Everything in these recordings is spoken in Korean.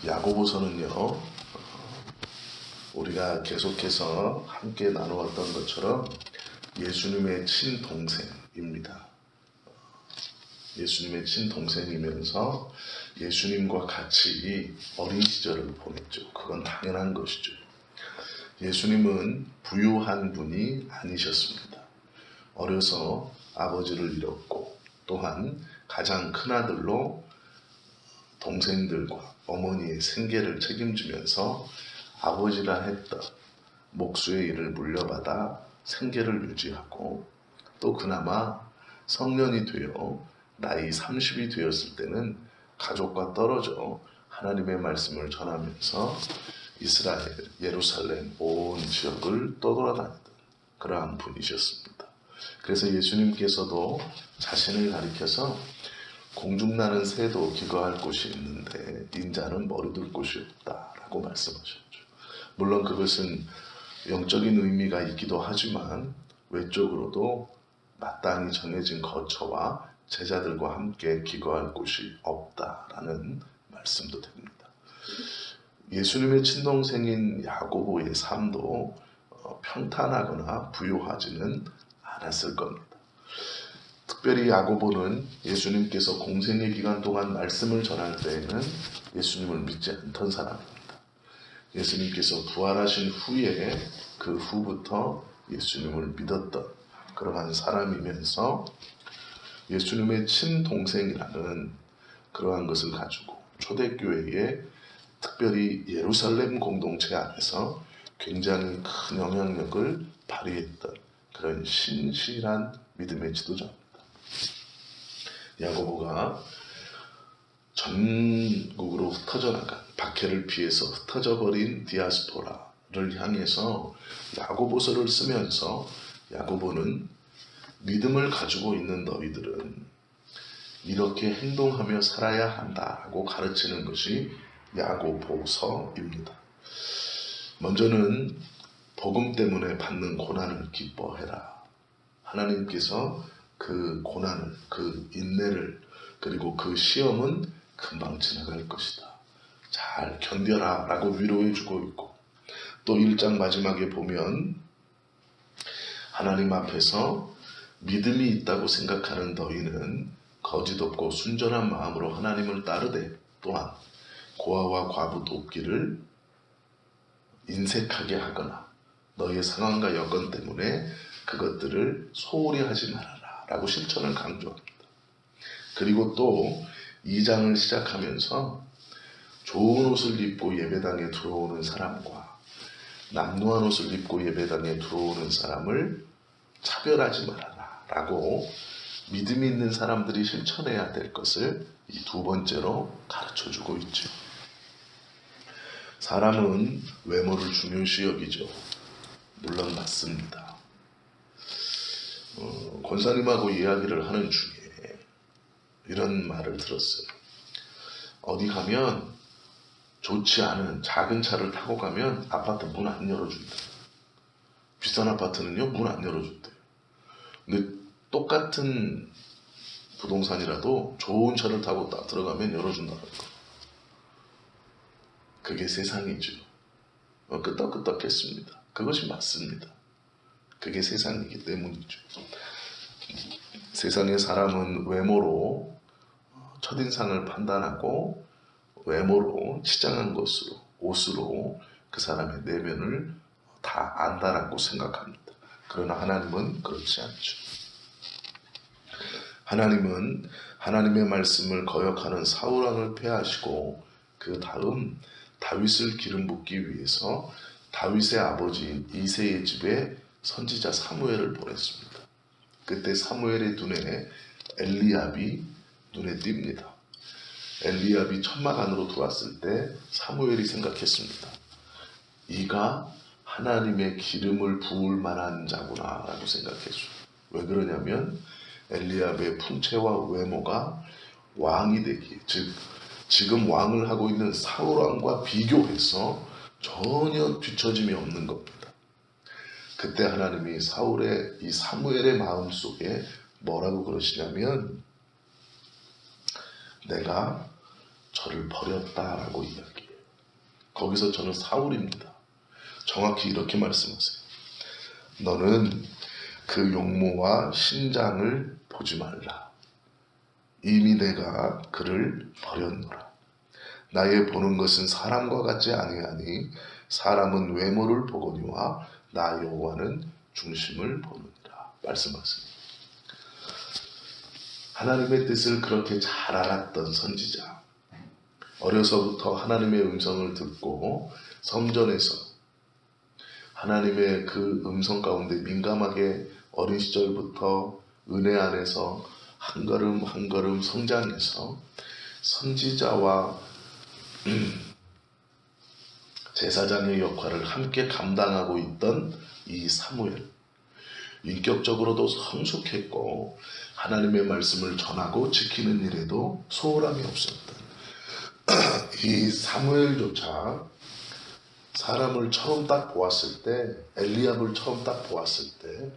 야고보서는요, 우리가 계속해서 함께 나누었던 것처럼 예수님의 친동생입니다. 예수님의 친동생이면서 예수님과 같이 어린 시절을 보냈죠. 그건 당연한 것이죠. 예수님은 부유한 분이 아니셨습니다. 어려서 아버지를 잃었고 또한 가장 큰아들로 동생들과 어머니의 생계를 책임지면서 아버지라 했던 목수의 일을 물려받아 생계를 유지하고 또 그나마 성년이 되어 나이 30이 되었을 때는 가족과 떨어져 하나님의 말씀을 전하면서 이스라엘, 예루살렘 온 지역을 떠돌아다니던 그러한 분이셨습니다. 그래서 예수님께서도 자신을 가리켜서 공중나는 새도 기거할 곳이 있는데 인자는 머리둘 곳이 없다라고 말씀하셨죠. 물론 그것은 영적인 의미가 있기도 하지만 외적으로도 마땅히 정해진 거처와 제자들과 함께 기거할 곳이 없다라는 말씀도 됩니다. 예수님의 친동생인 야고보의 삶도 평탄하거나 부유하지는 않았을 겁니다. 특별히 야고보는 예수님께서 공생의 기간 동안 말씀을 전할 때에는 예수님을 믿지 않던 사람입니다. 예수님께서 부활하신 후에 그 후부터 예수님을 믿었던 그러한 사람이면서 예수님의 친동생이라는 그러한 것을 가지고 초대교회에 특별히 예루살렘 공동체 안에서 굉장히 큰 영향력을 발휘했던 그런 신실한 믿음의 지도자입니다. 야고보가 전국으로 흩어져 나간 박해를 피해서 흩어져 버린 디아스포라를 향해서 야고보서를 쓰면서 야고보는 믿음을 가지고 있는 너희들은 이렇게 행동하며 살아야 한다라고 가르치는 것이 야고보서입니다. 먼저는 복음 때문에 받는 고난을 기뻐해라. 하나님께서 그 고난을, 그 인내를, 그리고 그 시험은 금방 지나갈 것이다. 잘 견뎌라 라고 위로해 주고 있고, 또 1장 마지막에 보면 하나님 앞에서 믿음이 있다고 생각하는 너희는 거짓 없고 순전한 마음으로 하나님을 따르되 또한 고아와 과부 돕기를 인색하게 하거나 너희의 상황과 여건 때문에 그것들을 소홀히 하지 말아라 라고 실천을 강조합니다. 그리고 또 2장을 시작하면서 좋은 옷을 입고 예배당에 들어오는 사람과 남루한 옷을 입고 예배당에 들어오는 사람을 차별하지 말아라 라고 믿음이 있는 사람들이 실천해야 될 것을 이 두 번째로 가르쳐주고 있죠. 사람은 외모를 중요시 여기죠. 물론 맞습니다. 권사님하고 이야기를 하는 중에 이런 말을 들었어요. 어디 가면 좋지 않은 작은 차를 타고 가면 아파트 문 안 열어준다. 비싼 아파트는요 문 안 열어준대요. 근데 똑같은 부동산이라도 좋은 차를 타고 딱 들어가면 열어준다는 거. 그게 세상이죠. 끄떡끄떡했습니다. 그것이 맞습니다. 그게 세상이기 때문이죠. 세상의 사람은 외모로 첫인상을 판단하고 외모로 치장한 것으로, 옷으로 그 사람의 내면을 다 안다라고 생각합니다. 그러나 하나님은 그렇지 않죠. 하나님은 하나님의 말씀을 거역하는 사울왕을 패하시고 그 다음 다윗을 기름 붓기 위해서 다윗의 아버지인 이새의 집에 선지자 사무엘을 보냈습니다. 그때 사무엘의 눈에 엘리압이 눈에 띕니다. 엘리압이 천막 안으로 들어왔을 때 사무엘이 생각했습니다. 이가 하나님의 기름을 부을 만한 자구나 라고 생각했어요. 왜 그러냐면 엘리압의 풍채와 외모가 왕이 되기에, 즉 지금 왕을 하고 있는 사울왕과 비교해서 전혀 뒤처짐이 없는 겁니다. 그때 하나님이 사울의 이 사무엘의 마음속에 뭐라고 그러시냐면 내가 저를 버렸다라고 이야기해요. 거기서 저는 사울입니다. 정확히 이렇게 말씀하세요. 너는 그 용모와 신장을 보지 말라. 이미 내가 그를 버렸노라. 나의 보는 것은 사람과 같지 아니하니 사람은 외모를 보거니와 나 여호와는 중심을 보느니라. 말씀하세요. 하나님의 뜻을 그렇게 잘 알았던 선지자, 어려서부터 하나님의 음성을 듣고 성전에서 하나님의 그 음성 가운데 민감하게 어린 시절부터 은혜 안에서 한 걸음 한 걸음 성장해서 선지자와 제사장의 역할을 함께 감당하고 있던 이 사무엘, 인격적으로도 성숙했고 하나님의 말씀을 전하고 지키는 일에도 소홀함이 없었던 이 사무엘조차 사람을 처음 딱 보았을 때, 엘리압을 처음 딱 보았을 때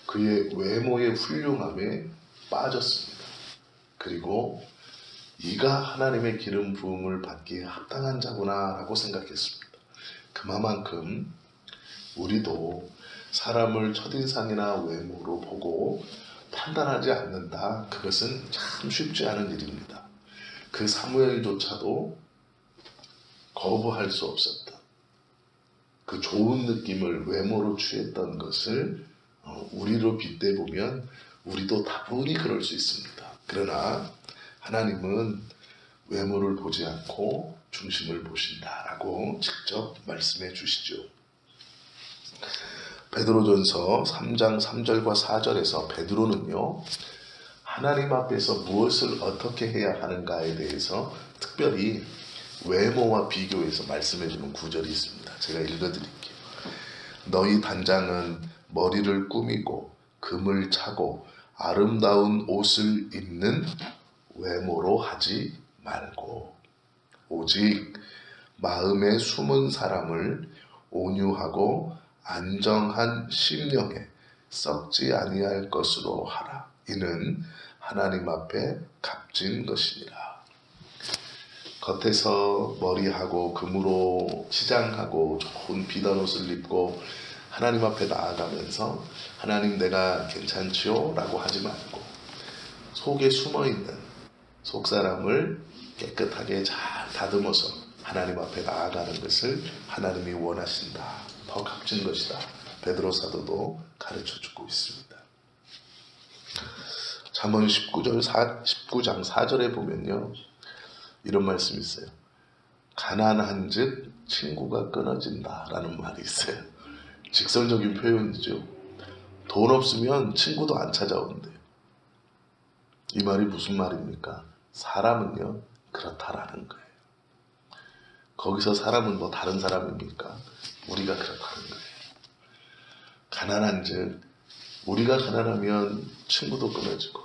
그의 외모의 훌륭함에 빠졌습니다. 그리고 이가 하나님의 기름 부음을 받기에 합당한 자구나 라고 생각했습니다. 그만큼 우리도 사람을 첫인상이나 외모로 보고 판단하지 않는다. 그것은 참 쉽지 않은 일입니다. 그 사무엘조차도 거부할 수 없었던 그 좋은 느낌을 외모로 취했던 것을 우리로 빗대보면 우리도 다분히 그럴 수 있습니다. 그러나 하나님은 외모를 보지 않고 중심을 보신다라고 직접 말씀해 주시죠. 베드로전서 3장 3절과 4절에서 베드로는요, 하나님 앞에서 무엇을 어떻게 해야 하는가에 대해서 특별히 외모와 비교해서 말씀해 주는 구절이 있습니다. 제가 읽어드릴게요. 너희 단장은 머리를 꾸미고 금을 차고 아름다운 옷을 입는 외모로 하지 말고 오직 마음에 숨은 사람을 온유하고 안정한 심령에 썩지 아니할 것으로 하라. 이는 하나님 앞에 값진 것이니라. 겉에서 머리하고 금으로 치장하고 좋은 비단 옷을 입고 하나님 앞에 나아가면서 하나님 내가 괜찮지요? 라고 하지 말고 속에 숨어있는 속사람을 깨끗하게 잘 다듬어서 하나님 앞에 나아가는 것을 하나님이 원하신다. 더 값진 것이다. 베드로 사도도 가르쳐주고 있습니다. 잠언 19장 4절에 보면요, 이런 말씀이 있어요. 가난한 즉 친구가 끊어진다 라는 말이 있어요. 직설적인 표현이죠. 돈 없으면 친구도 안 찾아온대요. 이 말이 무슨 말입니까? 사람은요 그렇다라는 거예요. 거기서 사람은 뭐 다른 사람입니까? 우리가 그렇다는 거예요. 가난한 즉 우리가 가난하면 친구도 끊어지고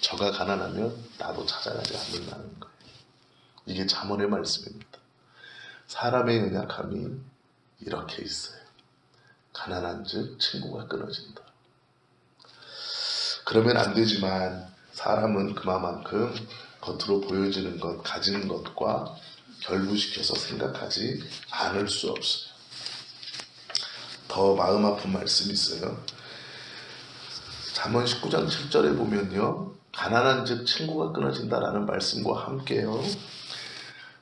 저가 가난하면 나도 찾아가지 않는다는 거예요. 이게 잠언의 말씀입니다. 사람의 연약함이 이렇게 있어요. 가난한 즉 친구가 끊어진다. 그러면 안 되지만 사람은 그만큼 겉으로 보여지는 것, 가진 것과 결부시켜서 생각하지 않을 수 없어요. 더 마음 아픈 말씀이 있어요. 잠언 19장 7절에 보면요, 가난한 즉 친구가 끊어진다라는 말씀과 함께요,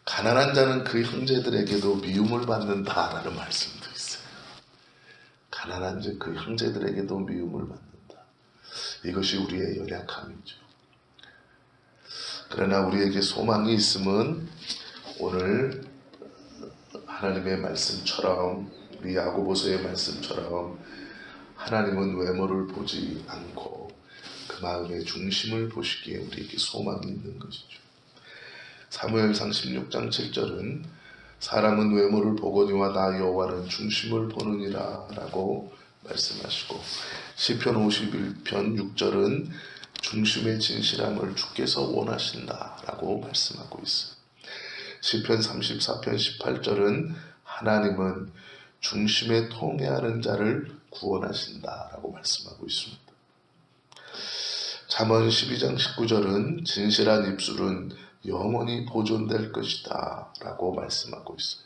가난한 자는 그 형제들에게도 미움을 받는다라는 말씀도 있어요. 가난한 즉 그 형제들에게도 미움을 받는다. 이것이 우리의 연약함이죠. 그러나 우리에게 소망이 있음은 오늘 하나님의 말씀처럼, 우리 야고보서의 말씀처럼 하나님은 외모를 보지 않고 그 마음의 중심을 보시기에 우리에게 소망이 있는 것이죠. 사무엘상 16장 7절은 사람은 외모를 보거니와 나 여호와는 중심을 보느니라 라고 말씀하시고, 시편 51편 6절은 중심의 진실함을 주께서 원하신다 라고 말씀하고 있어요. 시편 34편 18절은 하나님은 중심에 통해하는 자를 구원하신다 라고 말씀하고 있습니다. 잠언 12장 19절은 진실한 입술은 영원히 보존될 것이다 라고 말씀하고 있어요.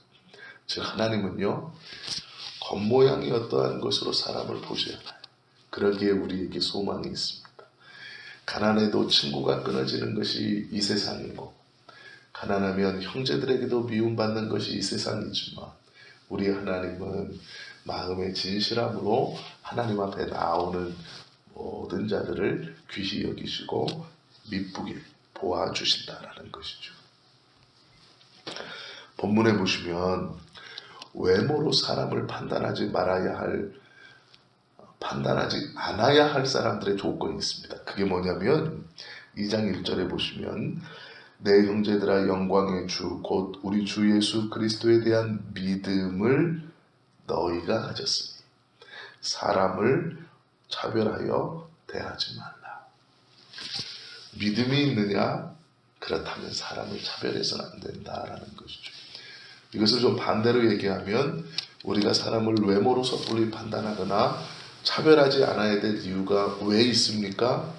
즉 하나님은요 겉모양이 어떠한 것으로 사람을 보지 않아요. 그러기에 우리에게 소망이 있습니다. 가난해도 친구가 끊어지는 것이 이 세상이고, 가난하면 형제들에게도 미움받는 것이 이 세상이지만, 우리 하나님은 마음의 진실함으로 하나님 앞에 나오는 모든 자들을 귀히 여기시고 미쁘게 보아주신다라는 것이죠. 본문에 보시면 외모로 사람을 판단하지 않아야 할 사람들의 조건이 있습니다. 그게 뭐냐면 2장 1절에 보시면 내 형제들아 영광의 주 곧 우리 주 예수 그리스도에 대한 믿음을 너희가 가졌으니 사람을 차별하여 대하지 말라. 믿음이 있느냐? 그렇다면 사람을 차별해서는 안 된다라는 것이죠. 이것을 좀 반대로 얘기하면 우리가 사람을 외모로 섣불리 판단하거나 차별하지 않아야 될 이유가 왜 있습니까?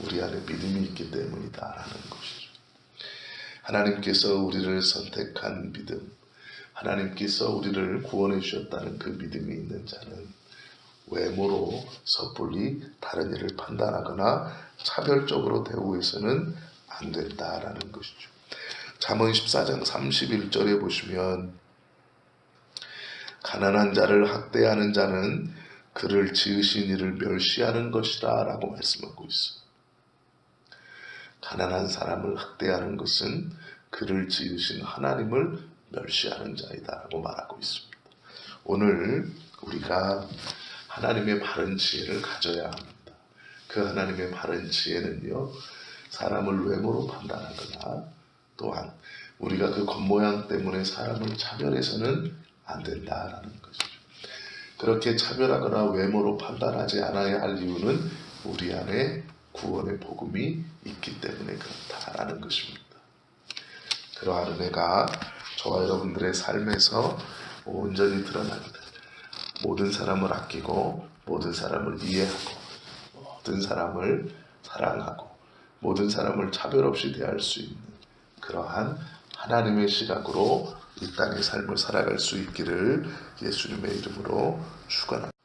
우리 안에 믿음이 있기 때문이다라는 것이죠. 하나님께서 우리를 선택한 믿음, 하나님께서 우리를 구원해 주셨다는 그 믿음이 있는 자는 외모로 섣불리 다른 이를 판단하거나 차별적으로 대우해서는 안 된다라는 것이죠. 잠언 14장 31절에 보시면 가난한 자를 학대하는 자는 그를 지으신 이를 멸시하는 것이다 라고 말씀하고 있어요. 가난한 사람을 학대하는 것은 그를 지으신 하나님을 멸시하는 자이다 라고 말하고 있습니다. 오늘 우리가 하나님의 바른 지혜를 가져야 합니다. 그 하나님의 바른 지혜는요, 사람을 외모로 판단하거나 또한 우리가 그 겉모양 때문에 사람을 차별해서는 안 된다라는 것이죠. 그렇게 차별하거나 외모로 판단하지 않아야 할 이유는 우리 안에 구원의 복음이 있기 때문에 그렇다라는 것입니다. 그러한 은혜가 저와 여러분들의 삶에서 온전히 드러납니다. 모든 사람을 아끼고 모든 사람을 이해하고 모든 사람을 사랑하고 모든 사람을 차별 없이 대할 수 있는 그러한 하나님의 시각으로 이 땅의 삶을 살아갈 수 있기를 예수님의 이름으로 축원합니다.